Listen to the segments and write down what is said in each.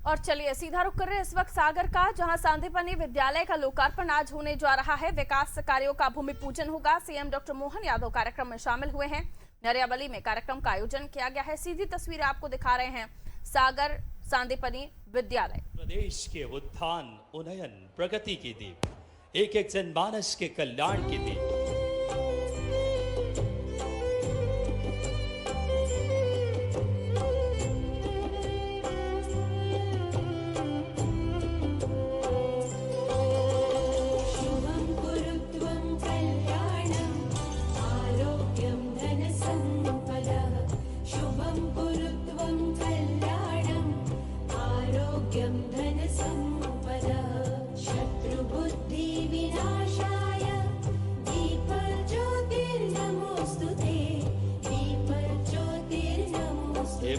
और चलिए सीधा रुख कर रहे हैं इस वक्त सागर का, जहां सांदीपनि विद्यालय का लोकार्पण आज होने जा रहा है। विकास कार्यों का भूमि पूजन होगा। सीएम डॉक्टर मोहन यादव कार्यक्रम में शामिल हुए हैं। नरियावली में कार्यक्रम का आयोजन किया गया है। सीधी तस्वीरें आपको दिखा रहे हैं सागर सांदीपनि विद्यालय। प्रदेश के उत्थान, उन्नयन, प्रगति की दीप, एक एक जनमानस के कल्याण की दीप।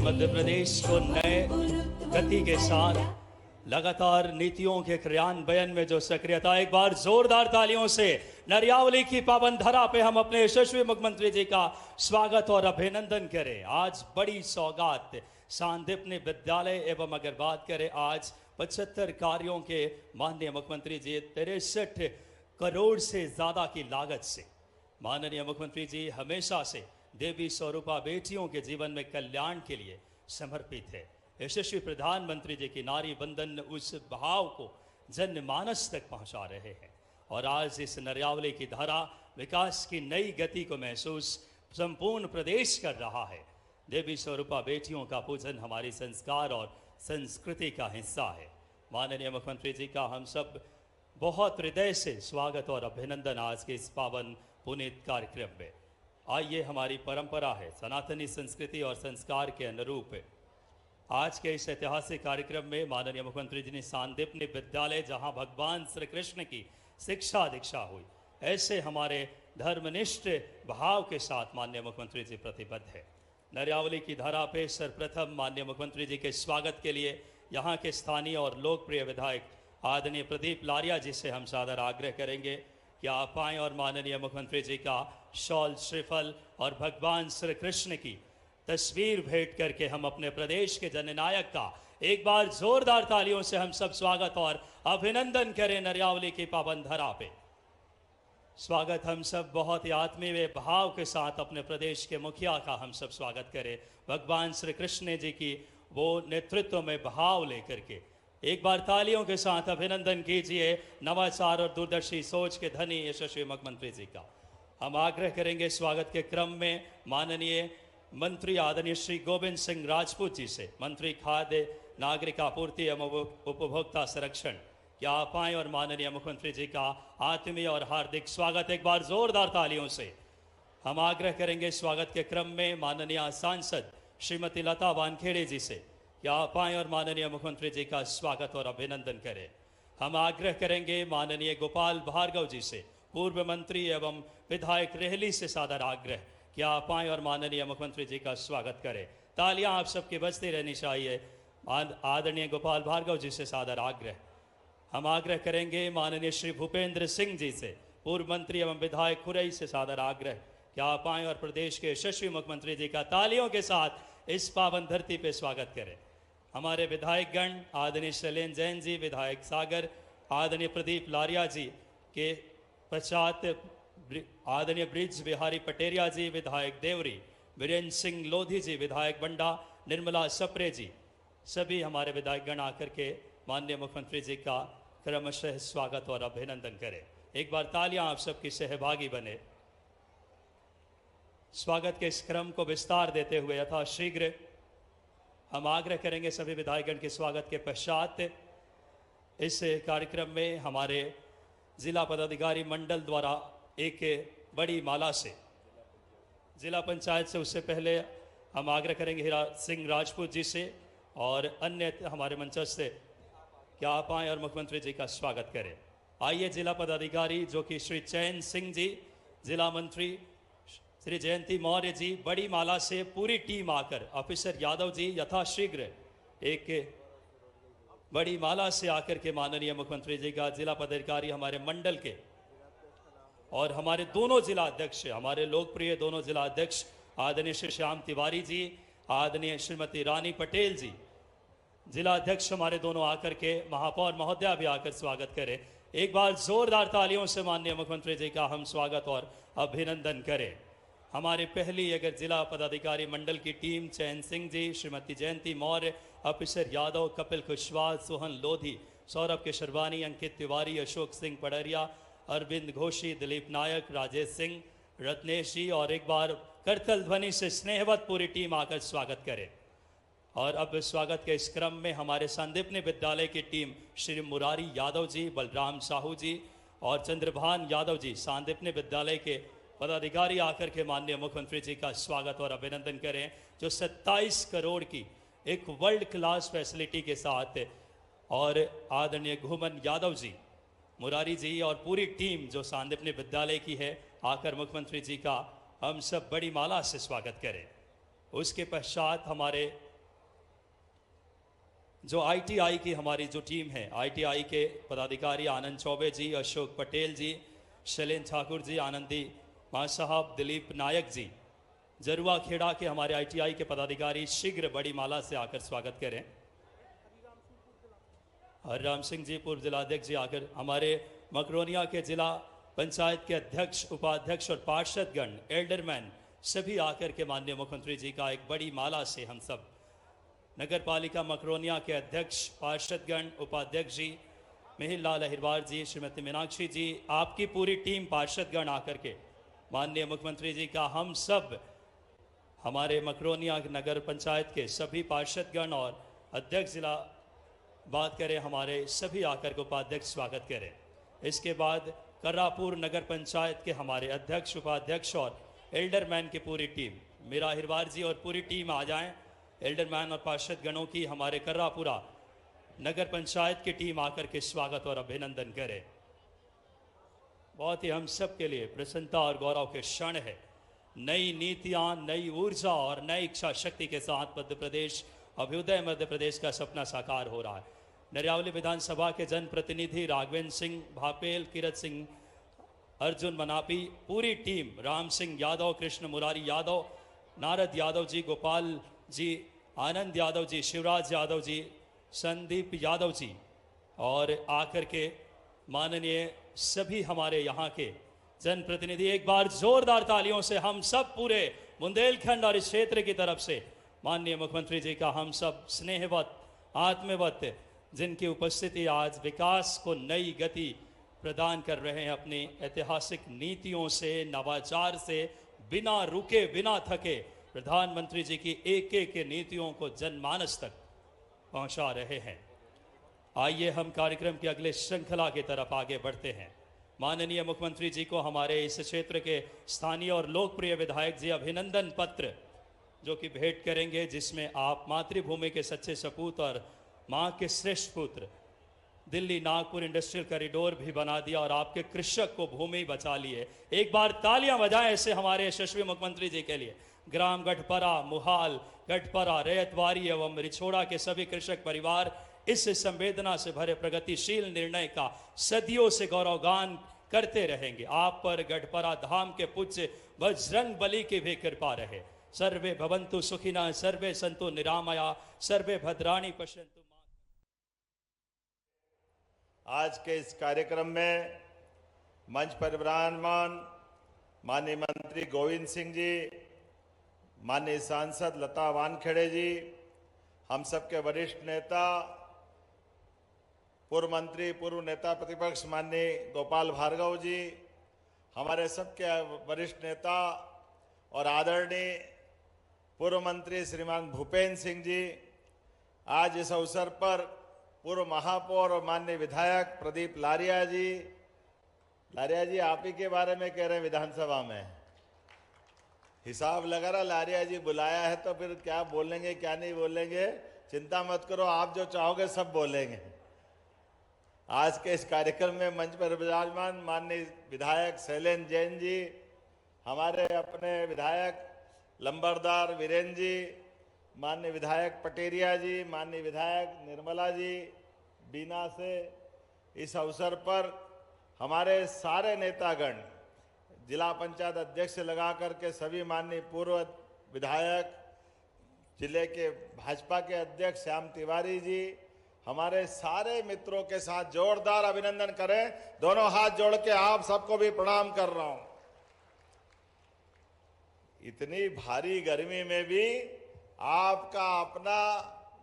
मध्य प्रदेश को नए गति के साथ लगातार नीतियों के क्रियान्वयन में जो सक्रियता, एक बार जोरदार तालियों से नरियावली की पावन धरा पे हम अपने यशस्वी मुख्यमंत्री जी का स्वागत और अभिनंदन करें। आज बड़ी सौगात सांदीपनि विद्यालय एवं अगर बात करें आज 75 कार्यों के माननीय मुख्यमंत्री जी 63 करोड़ से ज्यादा की लागत से माननीय मुख्यमंत्री जी हमेशा से देवी स्वरूपा बेटियों के जीवन में कल्याण के लिए समर्पित है। यशस्वी प्रधानमंत्री जी की नारी बंदन उस भाव को जनमानस तक पहुंचा रहे हैं और आज इस नरियावली की धारा विकास की नई गति को महसूस संपूर्ण प्रदेश कर रहा है। देवी स्वरूपा बेटियों का पूजन हमारी संस्कार और संस्कृति का हिस्सा है। माननीय मुख्यमंत्री जी का हम सब बहुत हृदय से स्वागत और अभिनंदन आज के इस पावन पुनीत कार्यक्रम में। आइए, हमारी परंपरा है, सनातनी संस्कृति और संस्कार के अनुरूप आज के इस ऐतिहासिक कार्यक्रम में माननीय मुख्यमंत्री जी ने सांदीपनि विद्यालय, जहां भगवान श्री कृष्ण की शिक्षा दीक्षा हुई, ऐसे हमारे धर्मनिष्ठ भाव के साथ माननीय मुख्यमंत्री जी प्रतिबद्ध है। नरियावली की धारा पे सर्वप्रथम माननीय मुख्यमंत्री जी के स्वागत के लिए यहाँ के स्थानीय और लोकप्रिय विधायक आदरणीय प्रदीप लारिया जी से हम सादर आग्रह करेंगे कि आप आएँ और माननीय मुख्यमंत्री जी का शॉल, श्रीफल और भगवान श्री कृष्ण की तस्वीर भेंट करके हम अपने प्रदेश के जननायक का एक बार जोरदार तालियों से हम सब स्वागत और अभिनंदन करें। नरियावली की पावन धरा पे स्वागत हम सब बहुत ही आत्मीय भाव के साथ अपने प्रदेश के मुखिया का हम सब स्वागत करें। भगवान श्री कृष्ण जी की वो नेतृत्व में भाव लेकर के एक बार तालियों के साथ अभिनंदन कीजिए नवाचार और दूरदर्शी सोच के धनी यशस्वी मुख्यमंत्री जी का। हम आग्रह करेंगे स्वागत के क्रम में माननीय मंत्री आदरणीय श्री गोविंद सिंह राजपूत जी से, मंत्री खाद्य नागरिक आपूर्ति एवं उपभोक्ता संरक्षण, क्या आप आएँ और माननीय मुख्यमंत्री जी का आत्मीय और हार्दिक स्वागत एक बार जोरदार तालियों से। हम आग्रह करेंगे स्वागत के क्रम में माननीय सांसद श्रीमती लता वानखेड़े जी से, क्या आप आएँ और माननीय मुख्यमंत्री जी का स्वागत और अभिनंदन करें। हम आग्रह करेंगे माननीय गोपाल भार्गव जी से, पूर्व मंत्री एवं विधायक रेहली से सादर आग्रह, क्या आप आएँ और माननीय मुख्यमंत्री जी का स्वागत करें। तालियां आप सबकी बजती रहनी चाहिए। आदरणीय गोपाल भार्गव जी से सादर आग्रह। हम आग्रह करेंगे माननीय श्री भूपेंद्र सिंह जी से, पूर्व मंत्री एवं विधायक खुरई से सादर आग्रह, क्या आप आएँ और प्रदेश के यशस्वी मुख्यमंत्री जी का तालियों के साथ इस पावन धरती पे स्वागत करें। हमारे विधायक गण आदरणीय शैलेंद्र जैन जी विधायक सागर, आदरणीय प्रदीप लारिया जी के पश्चात आदरणीय ब्रिज बिहारी पटेरिया जी विधायक देवरी, वीरेंद्र सिंह लोधी जी विधायक बंडा, निर्मला सप्रे जी, सभी हमारे विधायक गण आकर के माननीय मुख्यमंत्री जी का क्रमशः स्वागत और अभिनंदन करें। एक बार तालियां आप सबकी सहभागी बने। स्वागत के इस क्रम को विस्तार देते हुए यथाशीघ्र हम आग्रह करेंगे सभी विधायकगण के स्वागत के पश्चात इस कार्यक्रम में हमारे जिला पदाधिकारी मंडल द्वारा एक बड़ी माला से जिला पंचायत से, उससे पहले हम आग्रह करेंगे हीरा सिंह राजपूत जी से और अन्य हमारे मंचस्थ से, क्या आप आएँ और मुख्यमंत्री जी का स्वागत करें। आइए जिला पदाधिकारी जो कि श्री चैन सिंह जी, जिला मंत्री श्री जयंती मौर्य जी, बड़ी माला से पूरी टीम आकर, ऑफिसर यादव जी यथाशीघ्र एक बड़ी माला से आकर के माननीय मुख्यमंत्री जी का, जिला पदाधिकारी हमारे मंडल के और हमारे दोनों जिला अध्यक्ष, हमारे लोकप्रिय दोनों जिला अध्यक्ष आदरणीय श्री श्याम तिवारी जी, आदरणीय श्रीमती रानी पटेल जी, जिला अध्यक्ष हमारे दोनों आकर के, महापौर महोदया भी आकर स्वागत करें। एक बार जोरदार तालियों से माननीय मुख्यमंत्री जी का हम स्वागत और अभिनंदन करें। हमारे पहली अगर जिला पदाधिकारी मंडल की टीम, चैन सिंह जी, श्रीमती जयंती मौर्य, अफिसर यादव, कपिल कुशवाहा, सोहन लोधी, सौरभ केशरवानी, अंकित तिवारी, अशोक सिंह पडरिया, अरविंद घोषी, दिलीप नायक, राजेश सिंह, रत्नेश जी, और एक बार करतल ध्वनि से स्नेहवत पूरी टीम आकर स्वागत करे। और अब स्वागत के इस क्रम में हमारे सांदीपनि विद्यालय की टीम श्री मुरारी यादव जी, बलराम साहू जी और चंद्रभान यादव जी, सांदीपनि विद्यालय के पदाधिकारी आकर के माननीय मुख्यमंत्री जी का स्वागत और अभिनंदन करें, जो 27 करोड़ की एक वर्ल्ड क्लास फैसिलिटी के साथ, और आदरणीय घुमन यादव जी, मुरारी जी और पूरी टीम जो सांदीपनि विद्यालय की है, आकर मुख्यमंत्री जी का हम सब बड़ी माला से स्वागत करें। उसके पश्चात हमारे जो आईटीआई की हमारी जो टीम है, आईटीआई के पदाधिकारी आनंद चौबे जी, अशोक पटेल जी, शैलेन ठाकुर जी, आनंदी मां साहब, दिलीप नायक जी, जरुआ खेड़ा के हमारे आईटीआई के पदाधिकारी शीघ्र बड़ी माला से आकर स्वागत करें। हरिराम सिंह जी, पूर्व जिलाध्यक्ष जी, आकर हमारे मकरोनिया के जिला पंचायत के अध्यक्ष, उपाध्यक्ष और पार्षदगण, एल्डरमैन सभी आकर के माननीय मुख्यमंत्री जी का एक बड़ी माला से हम सब, नगर पालिका मकरोनिया के अध्यक्ष, पार्षदगण, उपाध्यक्ष जी, मिहिर लाल अहिरवार जी, श्रीमती मीनाक्षी जी, आपकी पूरी टीम पार्षदगण आकर के माननीय मुख्यमंत्री जी का हम सब, हमारे मकरोनिया नगर पंचायत के सभी पार्षदगण और अध्यक्ष जिला बात करें, हमारे सभी आकर के उपाध्यक्ष स्वागत करें। इसके बाद कर्रापुर नगर पंचायत के हमारे अध्यक्ष, उपाध्यक्ष और एल्डरमैन की पूरी टीम, मीरा हिरवार जी और पूरी टीम आ जाएं। एल्डरमैन और पार्षद गणों की हमारे कर्रापुरा नगर पंचायत की टीम आकर के स्वागत और अभिनंदन करे। बहुत ही हम सब के लिए प्रसन्नता और गौरव के क्षण है। नई नीतियां, नई ऊर्जा और नई इच्छा शक्ति के साथ मध्य प्रदेश, अभ्युदय मध्य प्रदेश का सपना साकार हो रहा है। नरियावली विधानसभा के जनप्रतिनिधि राघवेंद्र सिंह भापेल, किरत सिंह, अर्जुन मनापी, पूरी टीम, राम सिंह यादव, कृष्ण मुरारी यादव, नारद यादव जी, गोपाल जी, आनंद यादव जी, शिवराज यादव जी, संदीप यादव जी, और आकर के माननीय सभी हमारे यहाँ के जनप्रतिनिधि, एक बार जोरदार तालियों से हम सब पूरे बुंदेलखंड और इस क्षेत्र की तरफ से माननीय मुख्यमंत्री जी का हम सब स्नेहवत, आत्मवत, जिनकी उपस्थिति आज विकास को नई गति प्रदान कर रहे हैं, अपनी ऐतिहासिक नीतियों से, नवाचार से, बिना रुके बिना थके प्रधानमंत्री जी की एक एक नीतियों को जनमानस तक पहुंचा रहे हैं। आइए हम कार्यक्रम की अगले श्रृंखला की तरफ आगे बढ़ते हैं। माननीय मुख्यमंत्री जी को हमारे इस क्षेत्र के स्थानीय और लोकप्रिय विधायक जी अभिनंदन पत्र जो कि भेंट करेंगे, जिसमें आप मातृभूमि के सच्चे सपूत और मां के श्रेष्ठ पुत्र, दिल्ली नागपुर इंडस्ट्रियल कॉरिडोर भी बना दिया और आपके कृषक को भूमि बचा लिए। एक बार तालियां बजाएं ऐसे हमारे यशस्वी मुख्यमंत्री जी के लिए। ग्राम गढ़परा, मुहाल, गढ़परा, रैयतवाड़ी एवं रिछोड़ा के सभी कृषक परिवार इस संवेदना से भरे प्रगतिशील निर्णय का सदियों से गौरवगान करते रहेंगे। आप पर गढ़परा धाम के पूज्य बजरंग बली की भी कृपा रहे। सर्वे भवन्तु सुखिनः, सर्वे सन्तु निरामया, सर्वे भद्राणि पश्यन्तु। आज के इस कार्यक्रम में मंच पर विराजमान माननीय मंत्री गोविंद सिंह जी, माननीय सांसद लता वानखेड़े जी, हम सबके वरिष्ठ नेता, पूर्व मंत्री, पूर्व नेता प्रतिपक्ष माननीय गोपाल भार्गव जी, हमारे सबके वरिष्ठ नेता और आदरणीय पूर्व मंत्री श्रीमान भूपेन्द्र सिंह जी, आज इस अवसर पर पूर्व महापौर और माननीय विधायक प्रदीप लारिया जी आप ही के बारे में कह रहे हैं विधानसभा में, हिसाब लगा रहा, लारिया जी बुलाया है तो फिर क्या बोलेंगे क्या नहीं बोलेंगे, चिंता मत करो, आप जो चाहोगे सब बोलेंगे। आज के इस कार्यक्रम में मंच पर विराजमान माननीय विधायक शैलेन जैन जी, हमारे अपने विधायक लंबरदार वीरेंद्र जी, माननीय विधायक पटेरिया जी, माननीय विधायक निर्मला जी बीना से, इस अवसर पर हमारे सारे नेतागण, जिला पंचायत अध्यक्ष से लगा करके सभी माननीय पूर्व विधायक, जिले के भाजपा के अध्यक्ष श्याम तिवारी जी, हमारे सारे मित्रों के साथ जोरदार अभिनंदन करें। दोनों हाथ जोड़ के आप सबको भी प्रणाम कर रहा हूं। इतनी भारी गर्मी में भी आपका अपना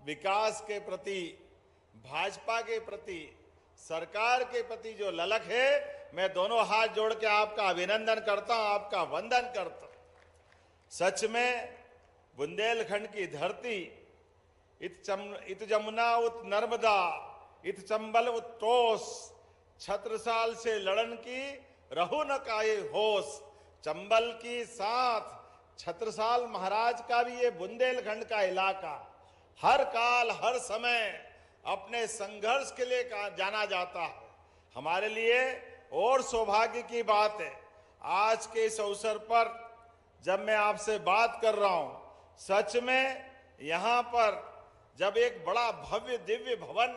विकास के प्रति, भाजपा के प्रति, सरकार के प्रति जो ललक है, मैं दोनों हाथ जोड़ के आपका अभिनंदन करता हूं, आपका वंदन करता हूं। सच में बुंदेलखंड की धरती, इत जमुना उत नर्मदा, इत चंबल उत तोस, छत्रसाल से लड़न की रहु न काये होश। चंबल की साथ छत्रसाल महाराज का भी ये बुंदेलखंड का इलाका हर काल हर समय अपने संघर्ष के लिए जाना जाता है। हमारे लिए और सौभाग्य की बात है, आज के इस अवसर पर जब मैं आपसे बात कर रहा हूं, सच में यहां पर जब एक बड़ा भव्य दिव्य भवन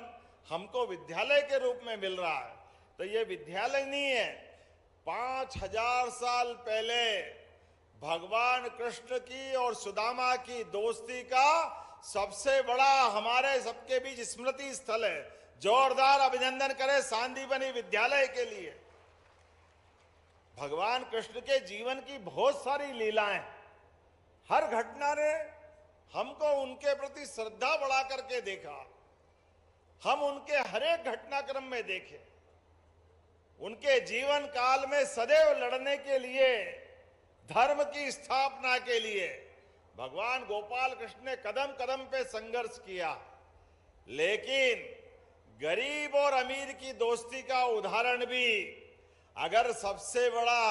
हमको विद्यालय के रूप में मिल रहा है, तो ये विद्यालय नहीं है। 5000 साल पहले भगवान कृष्ण की और सुदामा की दोस्ती का सबसे बड़ा हमारे सबके बीच स्मृति स्थल है। जोरदार अभिनंदन करें सांदीपनि विद्यालय के लिए। भगवान कृष्ण के जीवन की बहुत सारी लीलाएं, हर घटना ने हमको उनके प्रति श्रद्धा बढ़ा करके देखा। हम उनके हर एक घटनाक्रम में देखे, उनके जीवन काल में सदैव लड़ने के लिए, धर्म की स्थापना के लिए भगवान गोपाल कृष्ण ने कदम कदम पे संघर्ष किया। लेकिन गरीब और अमीर की दोस्ती का उदाहरण भी अगर सबसे बड़ा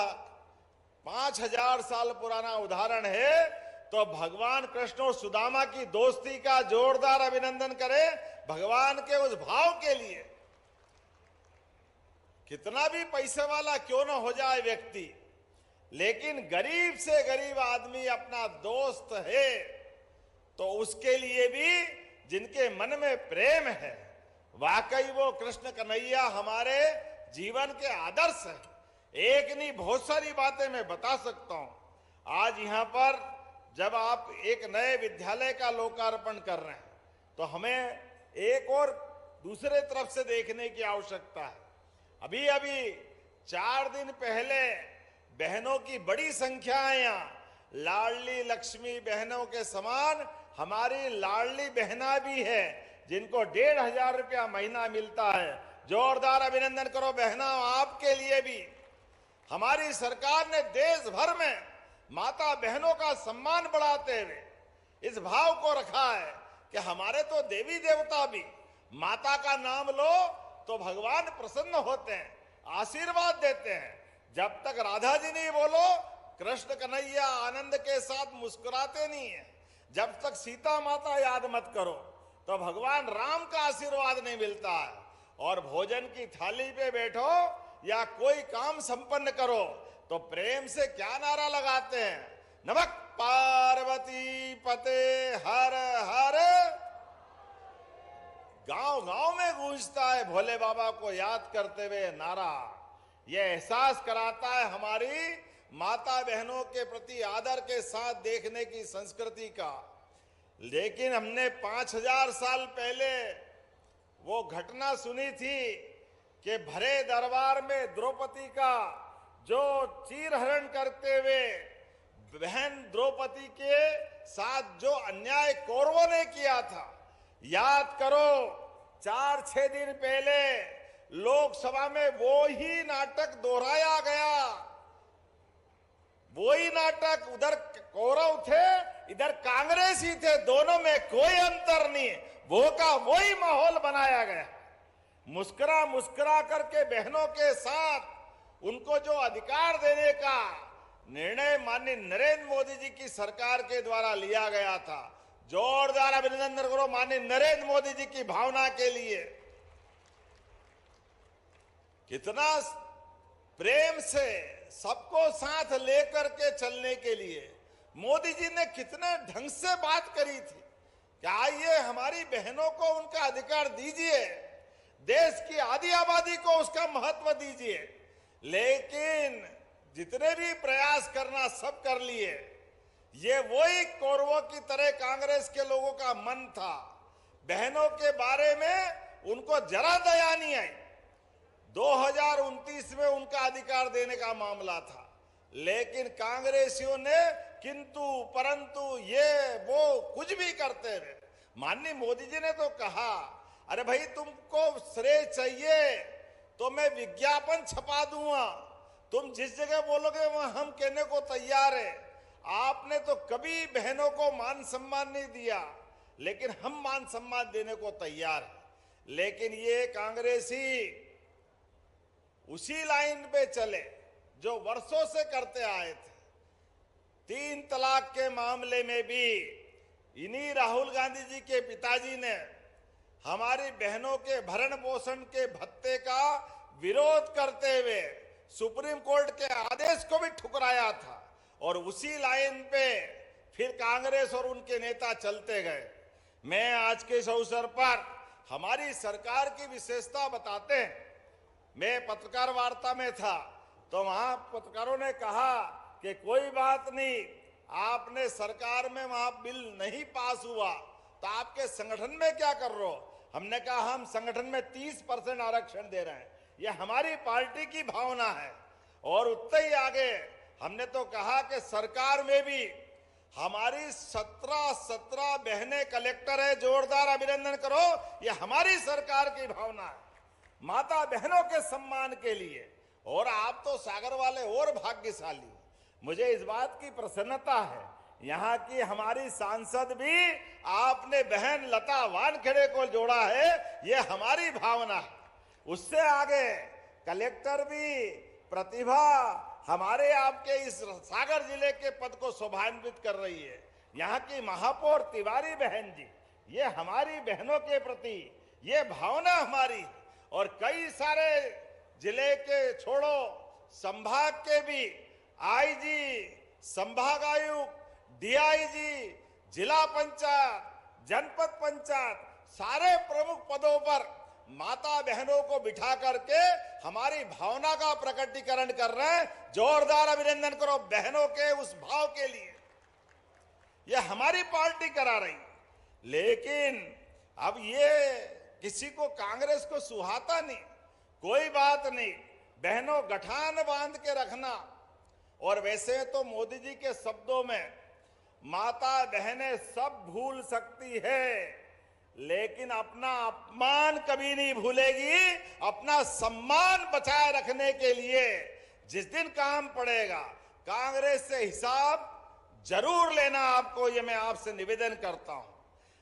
5000 साल पुराना उदाहरण है, तो भगवान कृष्ण और सुदामा की दोस्ती का जोरदार अभिनंदन करें भगवान के उस भाव के लिए। कितना भी पैसे वाला क्यों न हो जाए व्यक्ति, लेकिन गरीब से गरीब आदमी अपना दोस्त है, तो उसके लिए भी जिनके मन में प्रेम है, वाकई वो कृष्ण कन्हैया हमारे जीवन के आदर्श है। एक नहीं बहुत सारी बातें मैं बता सकता हूं। आज यहां पर जब आप एक नए विद्यालय का लोकार्पण कर रहे हैं, तो हमें एक और दूसरे तरफ से देखने की आवश्यकता है। अभी अभी 4 दिन पहले बहनों की बड़ी संख्या है यहाँ। लाडली लक्ष्मी बहनों के समान हमारी लाडली बहना भी है, जिनको 1500 रुपया महीना मिलता है। जोरदार अभिनंदन करो बहना आपके लिए भी। हमारी सरकार ने देश भर में माता बहनों का सम्मान बढ़ाते हुए इस भाव को रखा है कि हमारे तो देवी देवता भी माता का नाम लो तो भगवान प्रसन्न होते हैं, आशीर्वाद देते हैं। जब तक राधा जी नहीं बोलो, कृष्ण कन्हैया आनंद के साथ मुस्कुराते नहीं है। जब तक सीता माता याद मत करो, तो भगवान राम का आशीर्वाद नहीं मिलता है। और भोजन की थाली पे बैठो या कोई काम संपन्न करो, तो प्रेम से क्या नारा लगाते हैं, नमः पार्वती पते हर हर। गांव गांव में गूंजता है भोले बाबा को याद करते हुए नारा। यह एहसास कराता है हमारी माता बहनों के प्रति आदर के साथ देखने की संस्कृति का। लेकिन हमने 5000 साल पहले वो घटना सुनी थी कि भरे दरबार में द्रौपदी का जो चीरहरण करते हुए बहन द्रौपदी के साथ जो अन्याय कौरवों ने किया था, याद करो 4-6 दिन पहले लोकसभा में वो ही नाटक दोहराया गया। वो ही नाटक, उधर कौरव थे इधर कांग्रेसी थे, दोनों में कोई अंतर नहीं, वो का वही माहौल बनाया गया। मुस्कुरा मुस्कुरा करके बहनों के साथ उनको जो अधिकार देने का निर्णय माननीय नरेंद्र मोदी जी की सरकार के द्वारा लिया गया था। जोरदार अभिनंदन करो माननीय नरेंद्र मोदी जी की भावना के लिए। कितना प्रेम से सबको साथ लेकर के चलने के लिए मोदी जी ने कितने ढंग से बात करी थी कि आइए हमारी बहनों को उनका अधिकार दीजिए, देश की आधी आबादी को उसका महत्व दीजिए। लेकिन जितने भी प्रयास करना सब कर लिए, ये वही कौरवों की तरह कांग्रेस के लोगों का मन था। बहनों के बारे में उनको जरा दया नहीं आई। 2029 में उनका अधिकार देने का मामला था, लेकिन कांग्रेसियों ने किंतु परंतु ये वो कुछ भी करते रहे। माननीय मोदी जी ने तो कहा, अरे भाई तुमको श्रेय चाहिए तो मैं विज्ञापन छपा दूंगा, तुम जिस जगह बोलोगे वहां हम कहने को तैयार है। आपने तो कभी बहनों को मान सम्मान नहीं दिया, लेकिन हम मान सम्मान देने को तैयार है। लेकिन ये कांग्रेसी उसी लाइन पे चले जो वर्षों से करते आए थे। 3 तलाक के मामले में भी इन्हीं राहुल गांधी जी के पिताजी ने हमारी बहनों के भरण पोषण के भत्ते का विरोध करते हुए सुप्रीम कोर्ट के आदेश को भी ठुकराया था, और उसी लाइन पे फिर कांग्रेस और उनके नेता चलते गए। मैं आज के इस अवसर पर हमारी सरकार की विशेषता बताते हैं। मैं पत्रकार वार्ता में था तो वहां पत्रकारों ने कहा कि कोई बात नहीं, आपने सरकार में वहां बिल नहीं पास हुआ तो आपके संगठन में क्या कर रहे हो? हमने कहा हम संगठन में 30% आरक्षण दे रहे हैं, यह हमारी पार्टी की भावना है। और उतने ही आगे हमने तो कहा कि सरकार में भी हमारी 17 बहनें कलेक्टर है, जोरदार अभिनंदन करो, यह हमारी सरकार की भावना है माता बहनों के सम्मान के लिए। और आप तो सागर वाले और भाग्यशाली। मुझे इस बात की प्रसन्नता है, यहाँ की हमारी सांसद भी आपने बहन लता वानखेड़े को जोड़ा है, ये हमारी भावना है। उससे आगे कलेक्टर भी प्रतिभा हमारे आपके इस सागर जिले के पद को शोभान्वित कर रही है। यहाँ की महापौर तिवारी बहन जी, ये हमारी बहनों के प्रति ये भावना हमारी। और कई सारे जिले के छोड़ो संभाग के भी आईजी, संभाग आयुक्त, डीआईजी, जिला पंचायत, जनपद पंचायत, सारे प्रमुख पदों पर माता बहनों को बिठा करके हमारी भावना का प्रकटीकरण कर रहे हैं। जोरदार अभिनंदन करो बहनों के उस भाव के लिए। यह हमारी पार्टी करा रही। लेकिन अब ये किसी को कांग्रेस को सुहाता नहीं। कोई बात नहीं, बहनों गठान बांध के रखना। और वैसे तो मोदी जी के शब्दों में माता बहनें सब भूल सकती है, लेकिन अपना अपमान कभी नहीं भूलेगी। अपना सम्मान बचाए रखने के लिए जिस दिन काम पड़ेगा कांग्रेस से हिसाब जरूर लेना आपको, ये मैं आपसे निवेदन करता हूं।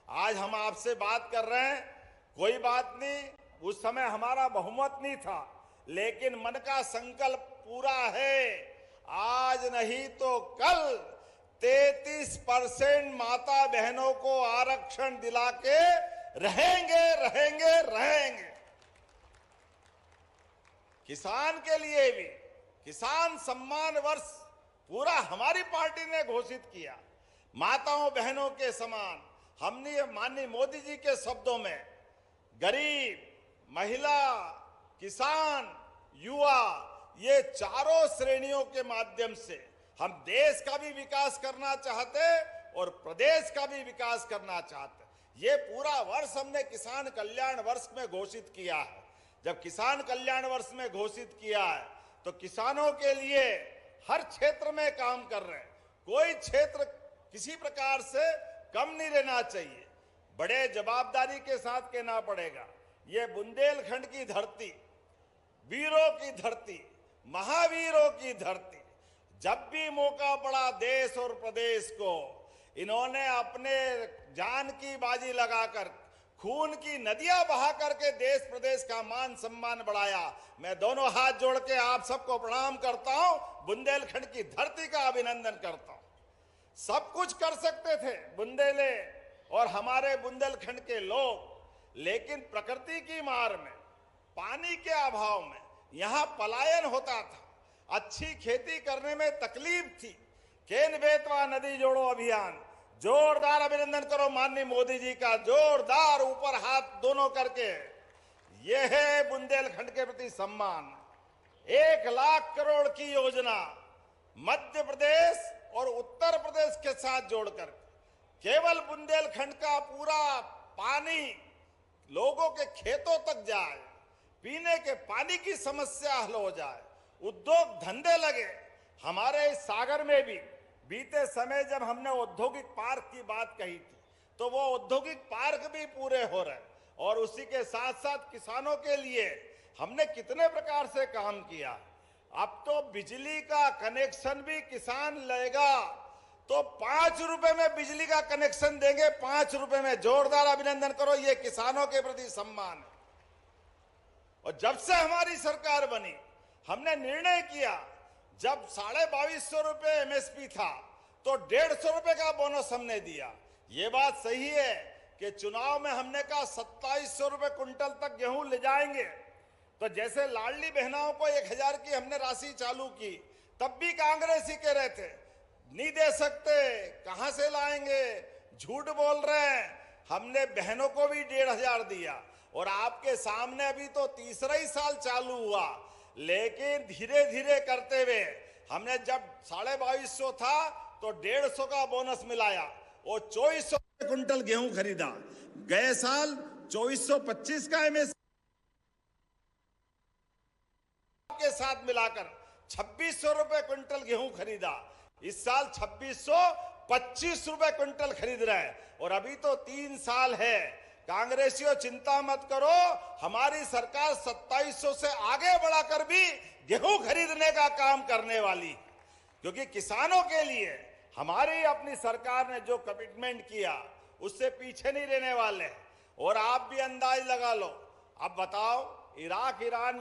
आज हम आपसे बात कर रहे हैं, कोई बात नहीं, उस समय हमारा बहुमत नहीं था, लेकिन मन का संकल्प पूरा है। आज नहीं तो कल 33% माता बहनों को आरक्षण दिला के रहेंगे। किसान के लिए भी किसान सम्मान वर्ष पूरा हमारी पार्टी ने घोषित किया। माताओं बहनों के समान हमने माननीय मोदी जी के शब्दों में गरीब, महिला, किसान, युवा, ये चारों श्रेणियों के माध्यम से हम देश का भी विकास करना चाहते और प्रदेश का भी विकास करना चाहते। ये पूरा वर्ष हमने किसान कल्याण वर्ष में घोषित किया है। जब किसान कल्याण वर्ष में घोषित किया है तो किसानों के लिए हर क्षेत्र में काम कर रहे हैं। कोई क्षेत्र किसी प्रकार से कम नहीं रहना चाहिए। बड़े जवाबदारी के साथ कहना पड़ेगा, ये बुंदेलखंड की धरती, वीरों की धरती, महावीरों की धरती, जब भी मौका पड़ा देश और प्रदेश को इन्होंने अपने जान की बाजी लगाकर खून की नदियां बहा करके देश प्रदेश का मान सम्मान बढ़ाया। मैं दोनों हाथ जोड़ के आप सबको प्रणाम करता हूं, बुंदेलखंड की धरती का अभिनंदन करता हूं। सब कुछ कर सकते थे बुंदेले और हमारे बुंदेलखंड के लोग, लेकिन प्रकृति की मार में, पानी के अभाव में यहां पलायन होता था। अच्छी खेती करने में तकलीफ थी। केन बेतवा नदी जोड़ो अभियान, जोरदार अभिनंदन करो माननीय मोदी जी का, जोरदार ऊपर हाथ दोनों करके। यह है बुंदेलखंड के प्रति सम्मान। 1 लाख करोड़ की योजना मध्य प्रदेश और उत्तर प्रदेश के साथ जोड़कर केवल बुंदेलखंड का पूरा पानी लोगों के खेतों तक जाए, पीने के पानी की समस्या हल हो जाए, उद्योग धंधे लगे। हमारे इस सागर में भी बीते समय जब हमने औद्योगिक पार्क की बात कही थी तो वो औद्योगिक पार्क भी पूरे हो रहे हैं और उसी के साथ साथ किसानों के लिए हमने कितने प्रकार से काम किया। अब तो बिजली का कनेक्शन भी किसान लेगा तो 5 रुपए में बिजली का कनेक्शन देंगे, 5 रुपए में। जोरदार अभिनंदन करो, ये किसानों के प्रति सम्मान है। और जब से हमारी सरकार बनी हमने निर्णय किया, जब 2250 रुपए एमएसपी था तो 150 रुपए का बोनस हमने दिया। ये बात सही है कि चुनाव में हमने कहा 2700 रुपए कुंटल तक गेहूं ले जाएंगे, तो जैसे लाडली बहनाओं को 1000 की हमने राशि चालू की, तब भी कांग्रेस ही कह रहे थे नहीं दे सकते, कहां से लाएंगे, झूठ बोल रहे हैं। हमने बहनों को भी 1500 दिया और आपके सामने अभी तो तीसरा ही साल चालू हुआ, लेकिन धीरे धीरे करते हुए हमने जब 2250 था तो 150 का बोनस मिलाया और 2400 कुंटल गेहूं खरीदा। गए साल 2425 का एमएसपी के साथ मिलाकर 2600 रुपए क्विंटल गेहूं खरीदा। इस साल 2625 रुपए क्विंटल खरीद रहे हैं और अभी तो 3 साल है। कांग्रेसियों चिंता मत करो, हमारी सरकार 2700 से आगे बढ़ाकर भी गेहूं खरीदने का काम करने वाली, क्योंकि किसानों के लिए हमारी अपनी सरकार ने जो कमिटमेंट किया उससे पीछे नहीं रहने वाले। और आप भी अंदाज लगा लो, अब बताओ इराक ईरान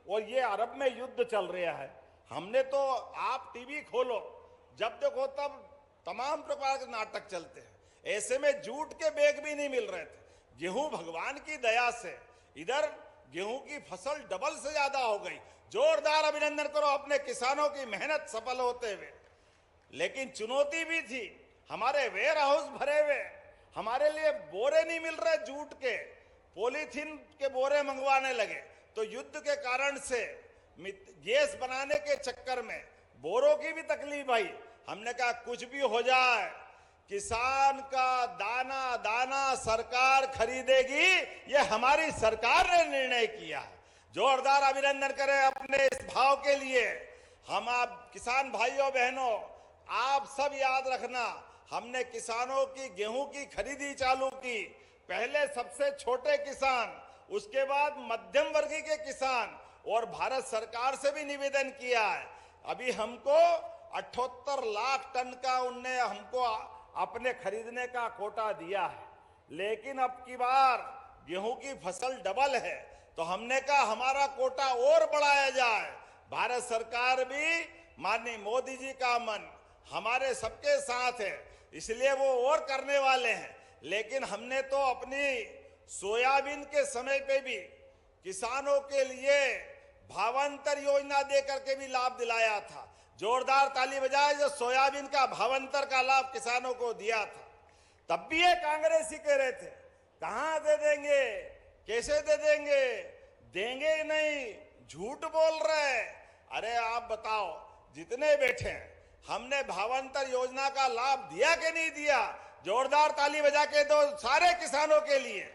और ये अरब में युद्ध चल रहा है, हमने तो आप टीवी खोलो जब देखो तब तमाम प्रकार के नाटक चलते हैं। ऐसे में जूट के बैग भी नहीं मिल रहे थे। गेहूं भगवान की दया से इधर गेहूं की फसल डबल से ज्यादा हो गई। जोरदार अभिनंदन करो अपने किसानों की मेहनत सफल होते हुए। लेकिन चुनौती भी थी, हमारे वेयर हाउस भरे हुए, हमारे लिए बोरे नहीं मिल रहे, जूट के पॉलीथीन के बोरे मंगवाने लगे तो युद्ध के कारण से गैस बनाने के चक्कर में बोरों की भी तकलीफ आई। हमने कहा कुछ भी हो जाए किसान का दाना दाना सरकार खरीदेगी, ये हमारी सरकार ने निर्णय किया है। जोरदार अभिनंदन करें अपने इस भाव के लिए। हम आप किसान भाइयों बहनों आप सब याद रखना, हमने किसानों की गेहूं की खरीदी चालू की। पहले सबसे छोटे किसान, उसके बाद मध्यम वर्गीय के किसान, और भारत सरकार से भी निवेदन किया है। अभी हमको 78 लाख टन का उनने हमको अपने खरीदने का कोटा दिया है, लेकिन अब की बार गेहूं की फसल डबल है तो हमने कहा हमारा कोटा और बढ़ाया जाए। भारत सरकार भी माननीय मोदी जी का मन हमारे सबके साथ है, इसलिए वो और करने वाले हैं। लेकिन हमने तो अपनी सोयाबीन के समय पे भी किसानों के लिए भावांतर योजना दे करके भी लाभ दिलाया था। जोरदार ताली बजाए जो सोयाबीन का भावांतर का लाभ किसानों को दिया था। तब भी ये कांग्रेसी कह रहे थे कहां दे देंगे, कैसे दे देंगे, देंगे नहीं, झूठ बोल रहे। अरे आप बताओ, जितने बैठे हैं हमने भावांतर योजना का लाभ दिया कि नहीं दिया? जोरदार ताली बजा के दो सारे किसानों के लिए।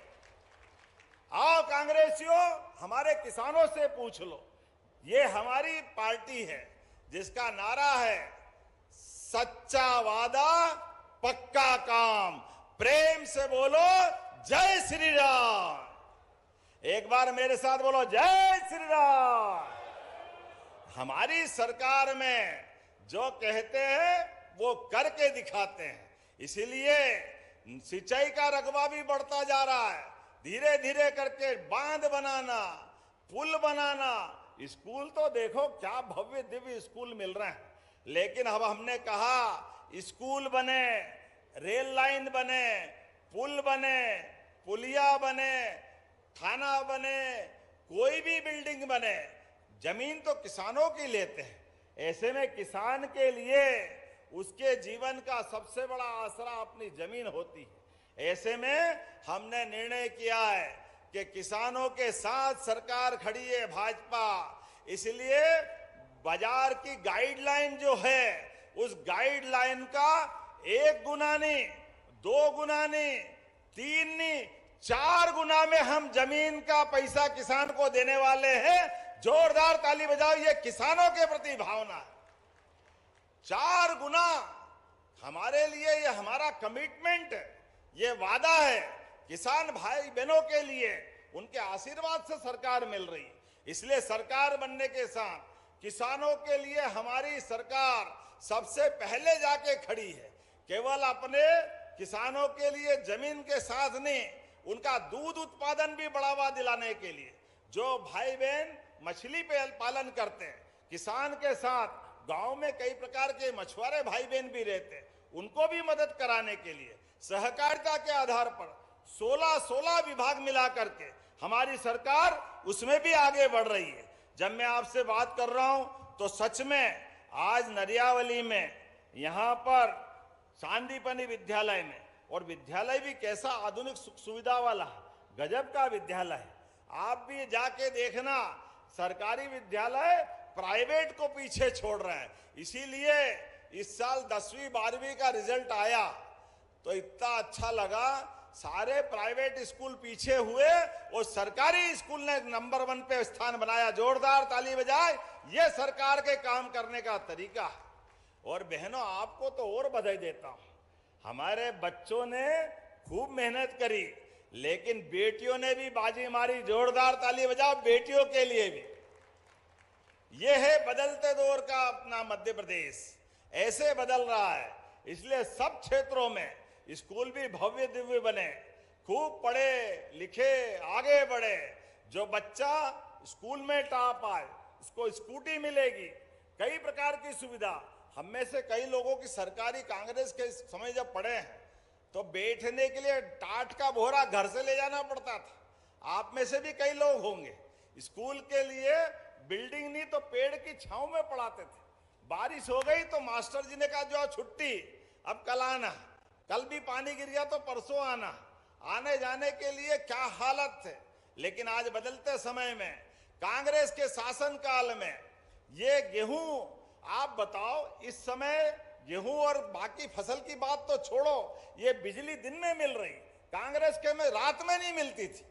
आओ कांग्रेसियों, हमारे किसानों से पूछ लो। ये हमारी पार्टी है जिसका नारा है सच्चा वादा पक्का काम। प्रेम से बोलो जय श्री राम। एक बार मेरे साथ बोलो जय श्री राम। हमारी सरकार में जो कहते हैं वो करके दिखाते हैं, इसीलिए सिंचाई का रकबा भी बढ़ता जा रहा है। धीरे धीरे करके बांध बनाना, पुल बनाना, स्कूल तो देखो क्या भव्य दिव्य स्कूल मिल रहे हैं। लेकिन अब हमने कहा स्कूल बने, रेल लाइन बने, पुल बने, पुलिया बने, थाना बने, कोई भी बिल्डिंग बने, जमीन तो किसानों की लेते हैं। ऐसे में किसान के लिए उसके जीवन का सबसे बड़ा आसरा अपनी जमीन होती है। ऐसे में हमने निर्णय किया है कि किसानों के साथ सरकार खड़ी है भाजपा, इसलिए बाजार की गाइडलाइन जो है उस गाइडलाइन का 1 गुना नहीं, 2 गुना नहीं, 3 नहीं, 4 गुना में हम जमीन का पैसा किसान को देने वाले हैं। जोरदार ताली बजाओ, ये किसानों के प्रति भावना है। 4 गुना हमारे लिए, ये हमारा कमिटमेंट है, ये वादा है। किसान भाई बहनों के लिए उनके आशीर्वाद से सरकार मिल रही है। इसलिए सरकार बनने के साथ किसानों के लिए हमारी सरकार सबसे पहले जाके खड़ी है। केवल अपने किसानों के लिए जमीन के साथ नहीं, उनका दूध उत्पादन भी बढ़ावा दिलाने के लिए, जो भाई बहन मछली पालन करते हैं, किसान के साथ गांव में कई प्रकार के मछुआरे भाई बहन भी रहते हैं, उनको भी मदद कराने के लिए सहकारिता के आधार पर 16 विभाग मिला करके हमारी सरकार उसमें भी आगे बढ़ रही है। जब मैं आपसे बात कर रहा हूं तो सच में आज नरियावली में यहां पर सांदीपनि विद्यालय में, और विद्यालय भी कैसा आधुनिक सुख सुविधा वाला है, गजब का विद्यालय है। आप भी जाके देखना, सरकारी विद्यालय प्राइवेट को पीछे छोड़ रहे हैं। इसीलिए इस साल 10वीं 12वीं का रिजल्ट आया तो इतना अच्छा लगा। सारे प्राइवेट स्कूल पीछे हुए और सरकारी स्कूल ने नंबर 1 पे स्थान बनाया। जोरदार ताली बजाए, ये सरकार के काम करने का तरीका है। और बहनों, आपको तो और बधाई देता हूं, हमारे बच्चों ने खूब मेहनत करी, लेकिन बेटियों ने भी बाजी मारी। जोरदार ताली बजाओ बेटियों के लिए भी। यह है बदलते दौर का अपना मध्य प्रदेश, ऐसे बदल रहा है। इसलिए सब क्षेत्रों में स्कूल भी भव्य दिव्य बने, खूब पढ़े लिखे आगे बढ़े। जो बच्चा स्कूल में टॉप आए उसको स्कूटी मिलेगी, कई प्रकार की सुविधा। हम में से कई लोगों की सरकारी कांग्रेस के समय जब पढ़े हैं तो बैठने के लिए टाट का बोरा घर से ले जाना पड़ता था। आप में से भी कई लोग होंगे। स्कूल के लिए बिल्डिंग नहीं तो पेड़ की छांव में पढ़ाते थे। बारिश हो गई तो मास्टर जी ने कहा जो छुट्टी, अब कल आना, कल भी पानी गिर गया तो परसों आना। आने जाने के लिए क्या हालत थे। लेकिन आज बदलते समय में, कांग्रेस के शासन काल में, ये गेहूं, आप बताओ इस समय गेहूं और बाकी फसल की बात तो छोड़ो, ये बिजली दिन में मिल रही, कांग्रेस के में रात में नहीं मिलती थी।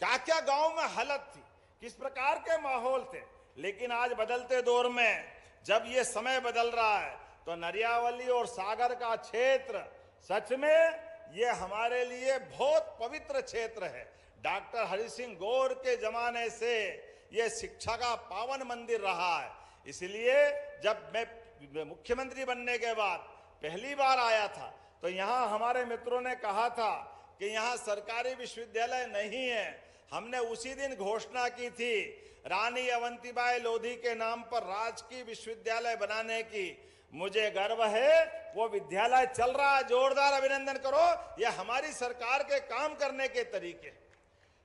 क्या क्या गांव में हालत थी, किस प्रकार के माहौल थे। लेकिन आज बदलते दौर में जब ये समय बदल रहा है तो नरियावली और सागर का क्षेत्र सच में ये हमारे लिए बहुत पवित्र क्षेत्र है। डॉक्टर हरि सिंह गौर के जमाने से ये शिक्षा का पावन मंदिर रहा है। इसलिए जब मैं मुख्यमंत्री बनने के बाद पहली बार आया था तो यहाँ हमारे मित्रों ने कहा था कि यहाँ सरकारी विश्वविद्यालय नहीं है। हमने उसी दिन घोषणा की थी रानी अवंतीबाई लोधी के नाम पर राजकीय विश्वविद्यालय बनाने की। मुझे गर्व है वो विद्यालय चल रहा है। जोरदार अभिनंदन करो, ये हमारी सरकार के काम करने के तरीके।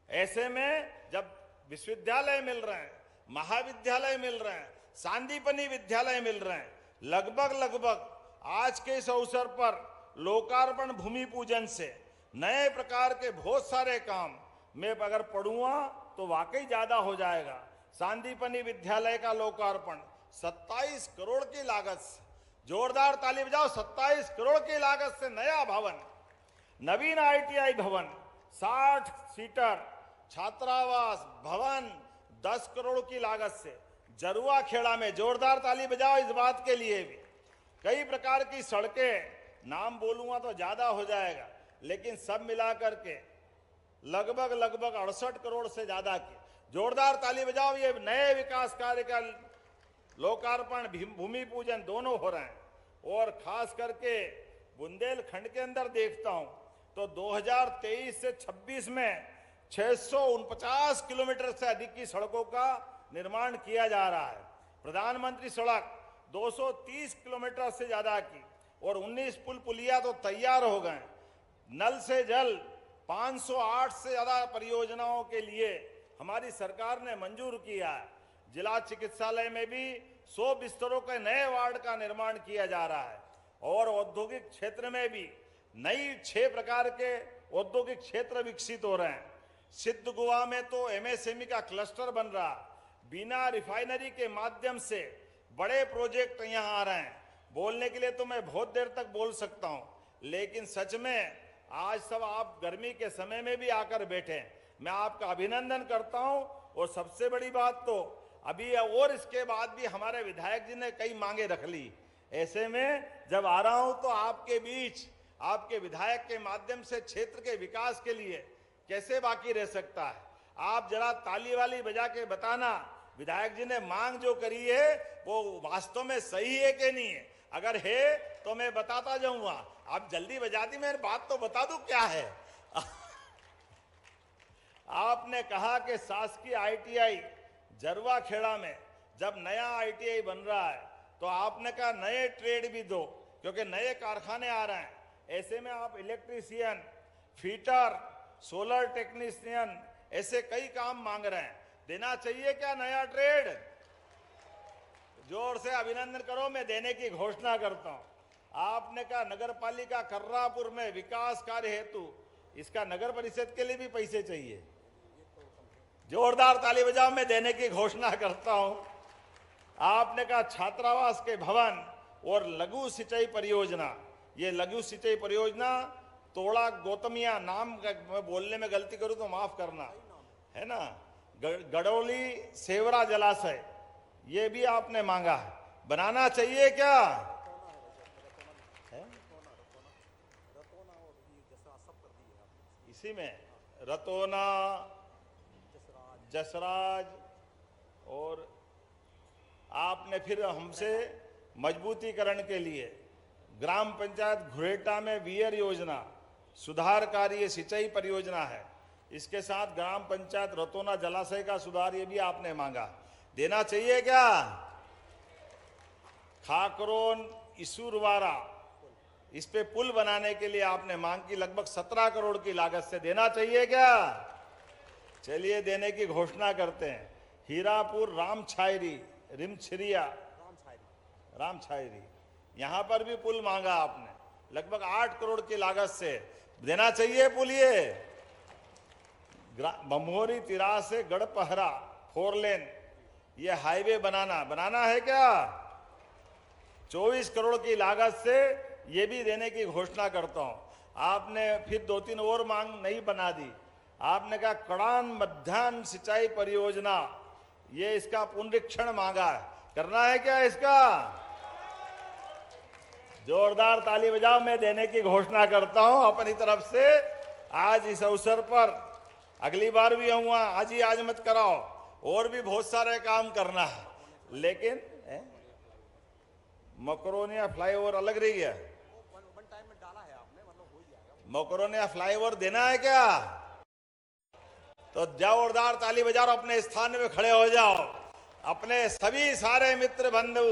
ऐसे में जब विश्वविद्यालय मिल रहे हैं, महाविद्यालय मिल रहे हैं, सांदीपनि विद्यालय मिल रहे हैं, लगभग आज के इस अवसर पर लोकार्पण भूमि पूजन से नए प्रकार के बहुत सारे काम मैं अगर पढ़ूंगा तो वाकई ज्यादा हो जाएगा। सांदीपनि विद्यालय का लोकार्पण 27 करोड़ की लागत से, जोरदार ताली बजाओ, 27 करोड़ की लागत से नया भवन, नवीन ITI भवन, 60 सीटर छात्रावास भवन 10 करोड़ की लागत से जरुआ खेड़ा में, जोरदार ताली बजाओ इस बात के लिए भी। कई प्रकार की सड़कें, नाम बोलूंगा तो ज्यादा हो जाएगा, लेकिन सब मिलाकर के लगभग 68 करोड़ से ज्यादा की। जोरदार ताली बजाओ, ये नए विकास कार्य का लोकार्पण भूमि पूजन दोनों हो रहे हैं। और खास करके बुंदेलखंड के अंदर देखता हूं तो 2023 से 26 में 649 किलोमीटर से अधिक की सड़कों का निर्माण किया जा रहा है। प्रधानमंत्री सड़क 230 किलोमीटर से ज्यादा की, और 19 पुल पुलिया तो तैयार हो गए। नल से जल 508 से ज्यादा परियोजनाओं के लिए हमारी सरकार ने मंजूर किया है। जिला चिकित्सालय में भी 100 बिस्तरों के नए वार्ड का निर्माण किया जा रहा है। और औद्योगिक क्षेत्र में भी नई 6 प्रकार के औद्योगिक क्षेत्र विकसित हो रहे हैं। सिद्धगुआ में तो MSME का क्लस्टर बन रहा, बिना रिफाइनरी के माध्यम से बड़े प्रोजेक्ट यहाँ आ रहे हैं। बोलने के लिए तो मैं बहुत देर तक बोल सकता हूं, लेकिन सच में आज सब आप गर्मी के समय में भी आकर बैठे हैं, मैं आपका अभिनंदन करता हूं। और सबसे बड़ी बात तो अभी और इसके बाद भी हमारे विधायक जी ने कई मांगे रख ली। ऐसे में जब आ रहा हूं तो आपके बीच आपके विधायक के माध्यम से क्षेत्र के विकास के लिए कैसे बाकी रह सकता है। आप जरा ताली वाली बजा के बताना, विधायक जी ने मांग जो करी है वो वास्तव में सही है कि नहीं है। अगर है तो मैं बताता जाऊंगा। आप जल्दी बजा दी, मैं बात तो बता दूं क्या है। आपने कहा कि शासकीय ITI जरवा खेड़ा में जब नया ITI बन रहा है तो आपने कहा नए ट्रेड भी दो, क्योंकि नए कारखाने आ रहे हैं। ऐसे में आप इलेक्ट्रीशियन, फीटर, सोलर टेक्नीशियन ऐसे कई काम मांग रहे हैं, देना चाहिए क्या नया ट्रेड? जोर से अभिनंदन करो, मैं देने की घोषणा करता हूं। आपने कहा नगर पालिका कर्रापुर में विकास कार्य हेतु, इसका नगर परिषद के लिए भी पैसे चाहिए, जोरदार ताली बजाओ, मैं देने की घोषणा करता हूं। आपने कहा छात्रावास के भवन और लघु सिंचाई परियोजना, ये लघु सिंचाई परियोजना तोड़ा गौतमिया नाम मैं बोलने में गलती करूं तो माफ करना, है ना, गड़ोली सेवरा जलाशय, ये भी आपने मांगा है, बनाना चाहिए क्या? है? इसी में रतोना, जसराज, और आपने फिर हमसे मजबूतीकरण के लिए ग्राम पंचायत घुरेटा में वियर योजना, सुधार कार्य सिंचाई परियोजना है, इसके साथ ग्राम पंचायत रतोना जलाशय का सुधार, ये भी आपने मांगा, देना चाहिए क्या? खाकरोन इसुरवारा, इस पे पुल बनाने के लिए आपने मांग की लगभग 17 करोड़ की लागत से, देना चाहिए क्या? चलिए देने की घोषणा करते हैं। हीरापुर रामछायरी, रिमछरिया रामछायरी, यहां पर भी पुल मांगा आपने लगभग 8 करोड़ की लागत से, देना चाहिए पुल। ये बम्होरी तिरा से गढ़पहरा 4 लेन, ये हाईवे बनाना है क्या? 24 करोड़ की लागत से ये भी देने की घोषणा करता हूं। आपने फिर 2-3 और मांग नहीं बना दी। आपने कहा कड़ान मध्याह्न सिंचाई परियोजना, ये इसका पुनरीक्षण मांगा है, करना है क्या इसका? जोरदार ताली बजाओ, मैं देने की घोषणा करता हूं अपनी तरफ से। आज इस अवसर पर, अगली बार भी आऊंगा, आज ही आज मत कराओ, और भी बहुत सारे काम करना है। लेकिन मकरोनिया फ्लाईओवर अलग रही है, मकरोनिया फ्लाईओवर देना है क्या? तो जोरदार ताली बजाओ, अपने स्थान में खड़े हो जाओ, अपने सभी सारे मित्र बंधु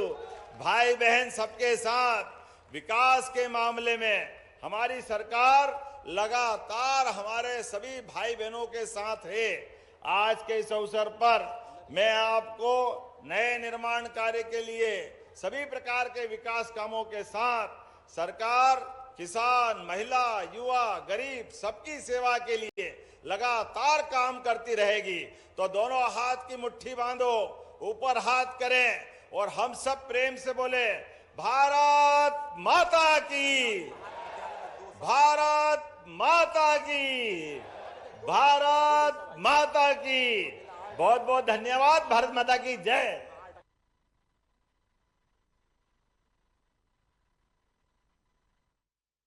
भाई बहन सबके साथ विकास के मामले में हमारी सरकार लगातार हमारे सभी भाई बहनों के साथ है। आज के इस अवसर पर मैं आपको नए निर्माण कार्य के लिए सभी प्रकार के विकास कामों के साथ सरकार किसान, महिला, युवा, गरीब सबकी सेवा के लिए लगातार काम करती रहेगी। तो दोनों हाथ की मुट्ठी बांधो, ऊपर हाथ करें और हम सब प्रेम से बोले, भारत माता की, भारत माता की, भारत माता की। बहुत बहुत धन्यवाद। भारत माता की जय।